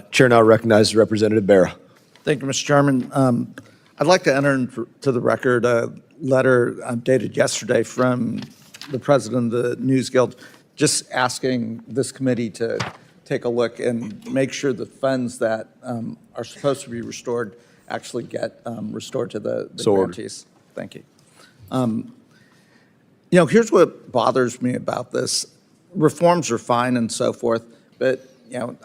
Chair now recognizes Representative Barra. Thank you, Mr. Chairman. I'd like to enter into the record a letter dated yesterday from the president of the News Guild, just asking this committee to take a look and make sure the funds that are supposed to be restored actually get restored to the grantees. Thank you. Here's what bothers me about this. Reforms are fine and so forth, but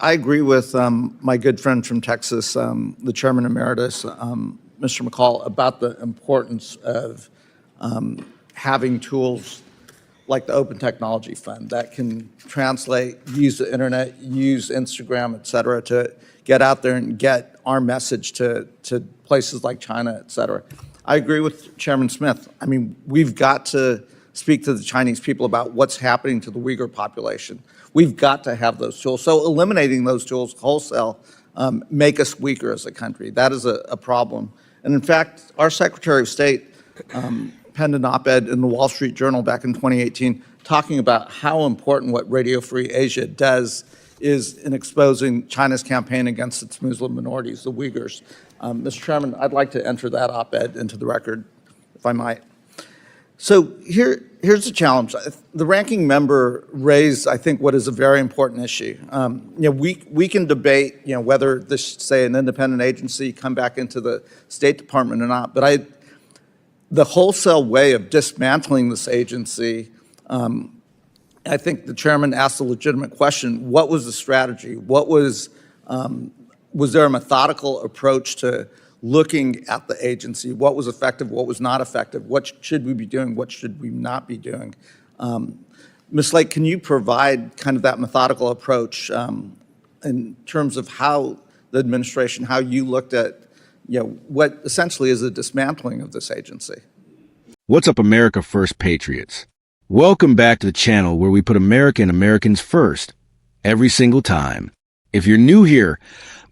I agree with my good friend from Texas, the Chairman Emeritus, Mr. McCall, about the importance of having tools like the Open Technology Fund that can translate, use the internet, use Instagram, et cetera, to get out there and get our message to places like China, et cetera. I agree with Chairman Smith. I mean, we've got to speak to the Chinese people about what's happening to the Uyghur population. We've got to have those tools. So eliminating those tools wholesale make us weaker as a country. That is a problem. And in fact, our Secretary of State penned an op-ed in the Wall Street Journal back in 2018 talking about how important what Radio Free Asia does is in exposing China's campaign against its Muslim minorities, the Uyghurs. Mr. Chairman, I'd like to enter that op-ed into the record, if I might. So here's the challenge. The ranking member raised, I think, what is a very important issue. We can debate, whether this, say, an independent agency come back into the State Department or not, but the wholesale way of dismantling this agency, I think the chairman asked a legitimate question. What was the strategy? Was there a methodical approach to looking at the agency? What was effective, what was not effective? What should we be doing, what should we not be doing? Ms. Lake, can you provide kind of that methodical approach in terms of how the administration, how you looked at what essentially is a dismantling of this agency? What's up, America First Patriots? Welcome back to the channel where we put America and Americans first every single time. If you're new here,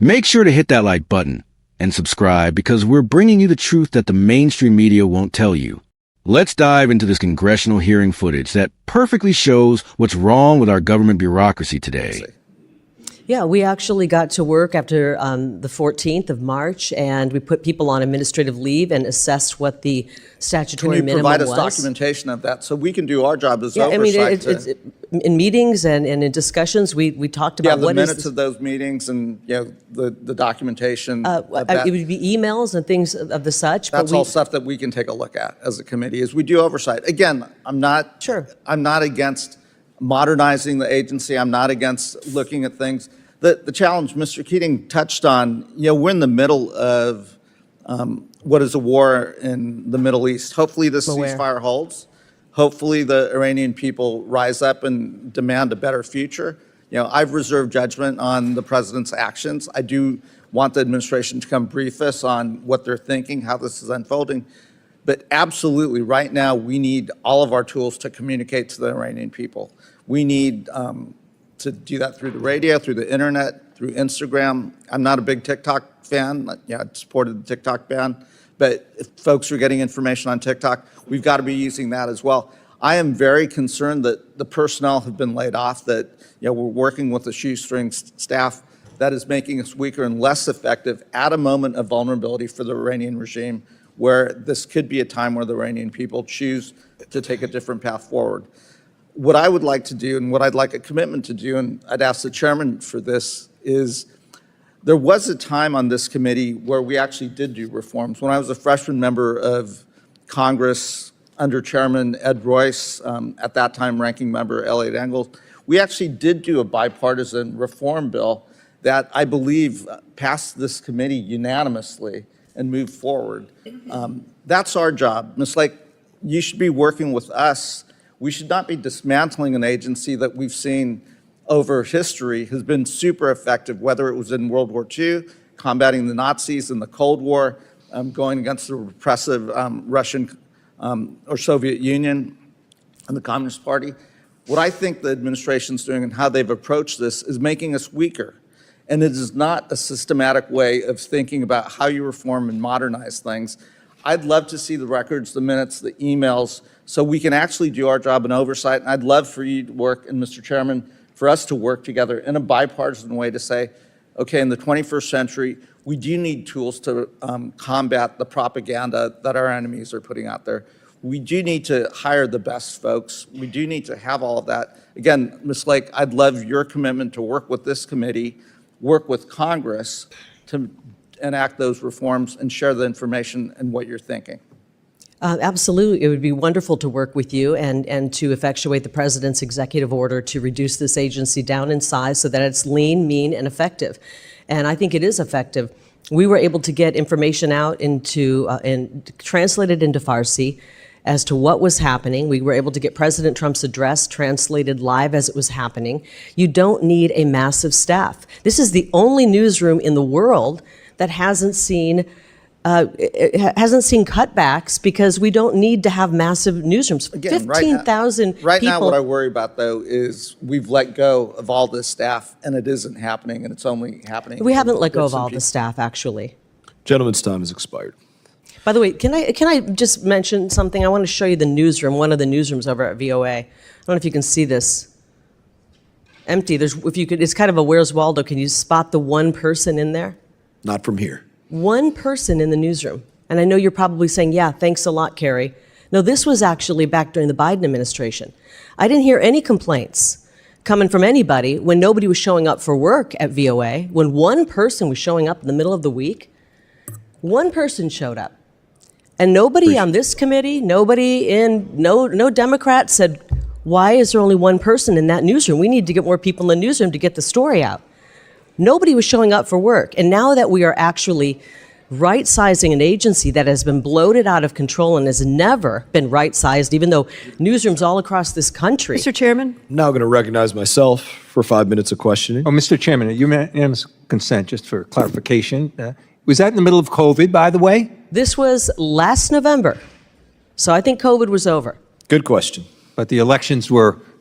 make sure to hit that like button and subscribe because we're bringing you the truth that the mainstream media won't tell you. Let's dive into this congressional hearing footage that perfectly shows what's wrong with our government bureaucracy today. Yeah, we actually got to work after the 14th of March, and we put people on administrative leave and assessed what the statutory minimum was. Can you provide us documentation of that so we can do our job as oversight? I mean, in meetings and in discussions, we talked about the minutes of those meetings and the documentation. It would be emails and things of the such. That's all stuff that we can take a look at as a committee as we do oversight. Again, I'm not against modernizing the agency. I'm not against looking at things. The challenge Mr. Keating touched on, we're in the middle of what is a war in the Middle East. Hopefully this ceasefire holds. Hopefully the Iranian people rise up and demand a better future. I've reserved judgment on the president's actions. I do want the administration to come brief us on what they're thinking, how this is unfolding. But absolutely, right now, we need all of our tools to communicate to the Iranian people. We need to do that through the radio, through the internet, through Instagram. I'm not a big TikTok fan. I supported the TikTok ban. But if folks are getting information on TikTok, we've got to be using that as well. I am very concerned that the personnel have been laid off, that we're working with a shoestring staff that is making us weaker and less effective at a moment of vulnerability for the Iranian regime, where this could be a time where the Iranian people choose to take a different path forward. What I would like to do and what I'd like a commitment to do, and I'd ask the chairman for this, is there was a time on this committee where we actually did do reforms. When I was a freshman member of Congress under Chairman Ed Royce, at that time ranking member Elliot Engel, we actually did do a bipartisan reform bill that I believe passed this committee unanimously and moved forward. That's our job. Ms. Lake, you should be working with us. We should not be dismantling an agency that we've seen over history has been super effective, whether it was in World War II, combating the Nazis in the Cold War, going against the repressive Russian or Soviet Union and the Communist Party. What I think the administration's doing and how they've approached this is making us weaker. And it is not a systematic way of thinking about how you reform and modernize things. I'd love to see the records, the minutes, the emails, so we can actually do our job in oversight. And I'd love for you to work, and Mr. Chairman, for us to work together in a bipartisan way to say, Okay, in the 21st century, we do need tools to combat the propaganda that our enemies are putting out there. We do need to hire the best folks. We do need to have all of that. Again, Ms. Lake, I'd love your commitment to work with this committee, work with Congress to enact those reforms and share the information and what you're thinking. Absolutely. It would be wonderful to work with you and to effectuate the president's executive order to reduce this agency down in size so that it's lean, mean, and effective. And I think it is effective. We were able to get information out into and translated into Farsi as to what was happening. We were able to get President Trump's address translated live as it was happening. You don't need a massive staff. This is the only newsroom in the world that hasn't seen cutbacks because we don't need to have massive newsrooms. Again, 15,000 people. Right now, what I worry about, though, is we've let go of all this staff, and it isn't happening, and it's only happening. We haven't let go of all the staff, actually. Gentleman's time has expired. By the way, can I just mention something? I want to show you the newsroom, one of the newsrooms over at VOA. I don't know if you can see this. Empty. It's kind of a Where's Waldo. Can you spot the one person in there? Not from here. One person in the newsroom. And I know you're probably saying, yeah, thanks a lot, Carrie. No, this was actually back during the Biden administration. I didn't hear any complaints coming from anybody when nobody was showing up for work at VOA. When one person was showing up in the middle of the week, one person showed up. And nobody on this committee, no Democrat said, why is there only one person in that newsroom? We need to get more people in the newsroom to get the story out. Nobody was showing up for work. And now that we are actually right-sizing an agency that has been bloated out of control and has never been right-sized, even though newsrooms all across this country. Mr. Chairman? I'm now going to recognize myself for 5 minutes of questioning. Oh, Mr. Chairman, unanimous consent, just for clarification. Was that in the middle of COVID, by the way? This was last November. So I think COVID was over. Good question. But the elections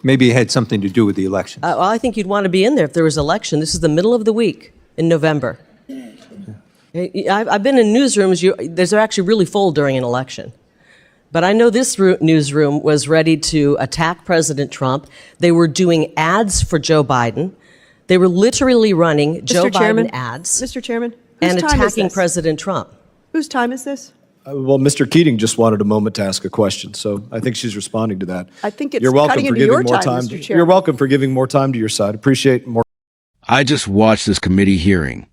maybe it had something to do with the elections. Well, I think you'd want to be in there if there was an election. This is the middle of the week in November. I've been in newsrooms. They're actually really full during an election. But I know this newsroom was ready to attack President Trump. They were doing ads for Joe Biden. They were literally running Joe Biden ads. Mr. Chairman? And attacking President Trump. Whose time is this? Well, Mr. Keating just wanted a moment to ask a question, so I think she's responding to that. I think it's You're welcome cutting for into giving your more time, time. Mr. Chairman. You're welcome for giving more time to your side. Appreciate more. I just watched this committee hearing,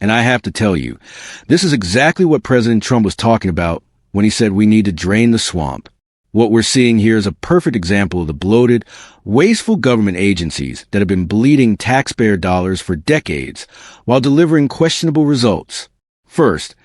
and I have to tell you, this is exactly what President Trump was talking about when he said we need to drain the swamp. What we're seeing here is a perfect example of the bloated, wasteful government agencies that have been bleeding taxpayer dollars for decades while delivering questionable results. First,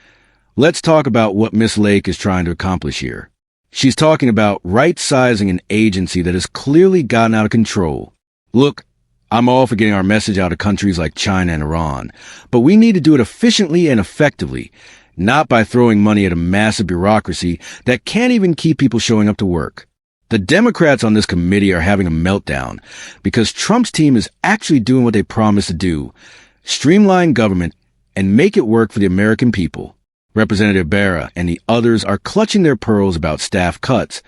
let's talk about what Ms. Lake is trying to accomplish here. She's talking about right-sizing an agency that has clearly gotten out of control. Look, I'm all for getting our message out to countries like China and Iran, but we need to do it efficiently and effectively, not by throwing money at a massive bureaucracy that can't even keep people showing up to work. The Democrats on this committee are having a meltdown because Trump's team is actually doing what they promised to do: streamline government and make it work for the American people. Representative Barra and the others are clutching their pearls about staff cuts.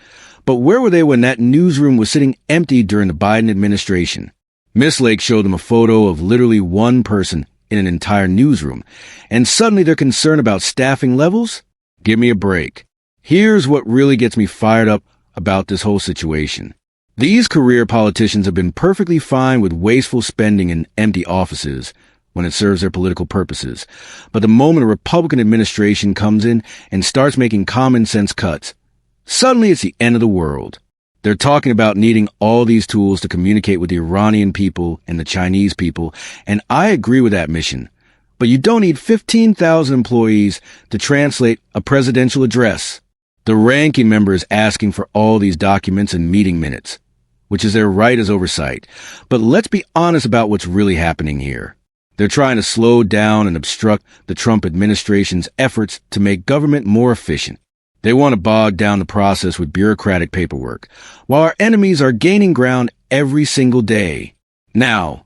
But where were they when that newsroom was sitting empty during the Biden administration? Ms. Lake showed them a photo of literally one person in an entire newsroom, and suddenly they're concerned about staffing levels? Give me a break. Here's what really gets me fired up about this whole situation. These career politicians have been perfectly fine with wasteful spending in empty offices when it serves their political purposes. But the moment a Republican administration comes in and starts making common sense cuts, suddenly it's the end of the world. They're talking about needing all these tools to communicate with the Iranian people and the Chinese people, and I agree with that mission. But you don't need 15,000 employees to translate a presidential address. The ranking member is asking for all these documents and meeting minutes, which is their right as oversight. But let's be honest about what's really happening here. They're trying to slow down and obstruct the Trump administration's efforts to make government more efficient. They want to bog down the process with bureaucratic paperwork, while our enemies are gaining ground every single day. Now,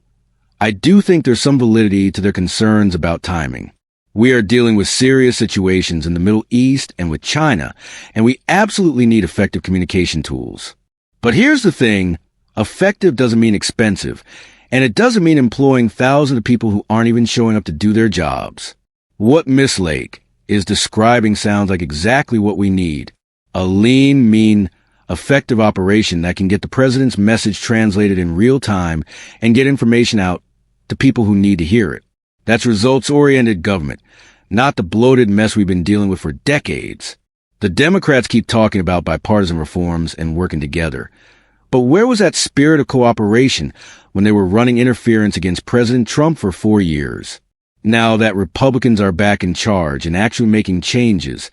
I do think there's some validity to their concerns about timing. We are dealing with serious situations in the Middle East and with China, and we absolutely need effective communication tools. But here's the thing: effective doesn't mean expensive, And it doesn't mean employing thousands of people who aren't even showing up to do their jobs. What Miss Lake is describing sounds like exactly what we need. A lean, mean, effective operation that can get the president's message translated in real time and get information out to people who need to hear it. That's results-oriented government, not the bloated mess we've been dealing with for decades. The Democrats keep talking about bipartisan reforms and working together. But where was that spirit of cooperation when they were running interference against President Trump for 4 years? Now that Republicans are back in charge and actually making changes,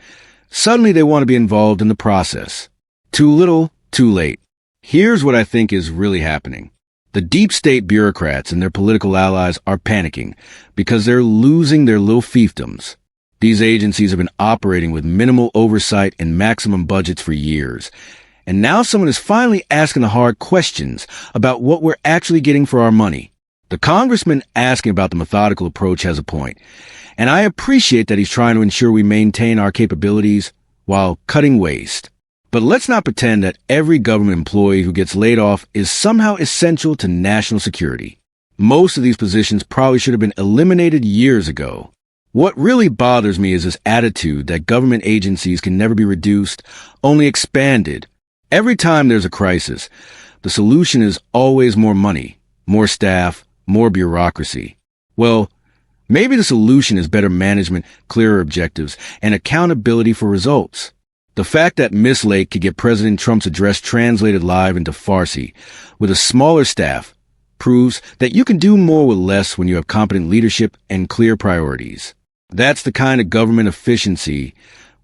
suddenly they want to be involved in the process. Too little, too late. Here's what I think is really happening. The deep state bureaucrats and their political allies are panicking because they're losing their little fiefdoms. These agencies have been operating with minimal oversight and maximum budgets for years. And now someone is finally asking the hard questions about what we're actually getting for our money. The congressman asking about the methodical approach has a point, and I appreciate that he's trying to ensure we maintain our capabilities while cutting waste. But let's not pretend that every government employee who gets laid off is somehow essential to national security. Most of these positions probably should have been eliminated years ago. What really bothers me is this attitude that government agencies can never be reduced, only expanded. Every time there's a crisis, the solution is always more money, more staff, more bureaucracy. Well, maybe the solution is better management, clearer objectives, and accountability for results. The fact that Miss Lake could get President Trump's address translated live into Farsi with a smaller staff proves that you can do more with less when you have competent leadership and clear priorities. That's the kind of government efficiency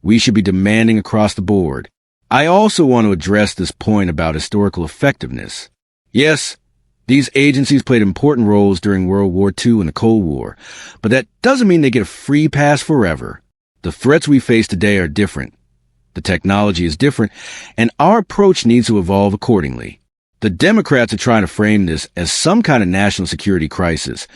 we should be demanding across the board. I also want to address this point about historical effectiveness. Yes, these agencies played important roles during World War II and the Cold War, but that doesn't mean they get a free pass forever. The threats we face today are different. The technology is different, and our approach needs to evolve accordingly. The Democrats are trying to frame this as some kind of national security crisis,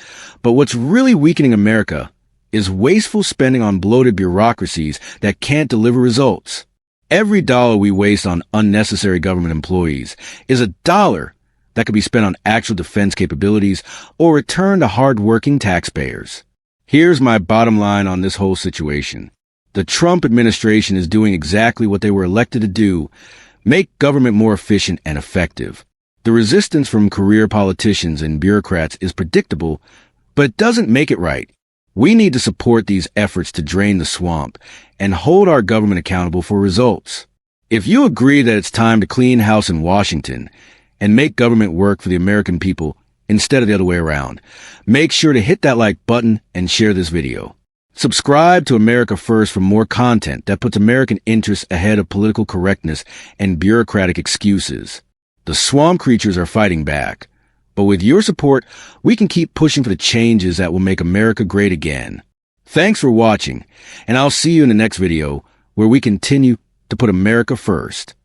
but what's really weakening America is wasteful spending on bloated bureaucracies that can't deliver results. Every dollar we waste on unnecessary government employees is a dollar that could be spent on actual defense capabilities or returned to hard-working taxpayers. Here's my bottom line on this whole situation. The Trump administration is doing exactly what they were elected to do: make government more efficient and effective. The resistance from career politicians and bureaucrats is predictable, but it doesn't make it right. We need to support these efforts to drain the swamp and hold our government accountable for results. If you agree that it's time to clean house in Washington and make government work for the American people instead of the other way around, make sure to hit that like button and share this video. Subscribe to America First for more content that puts American interests ahead of political correctness and bureaucratic excuses. The swamp creatures are fighting back. But with your support, we can keep pushing for the changes that will make America great again. Thanks for watching, and I'll see you in the next video where we continue to put America first.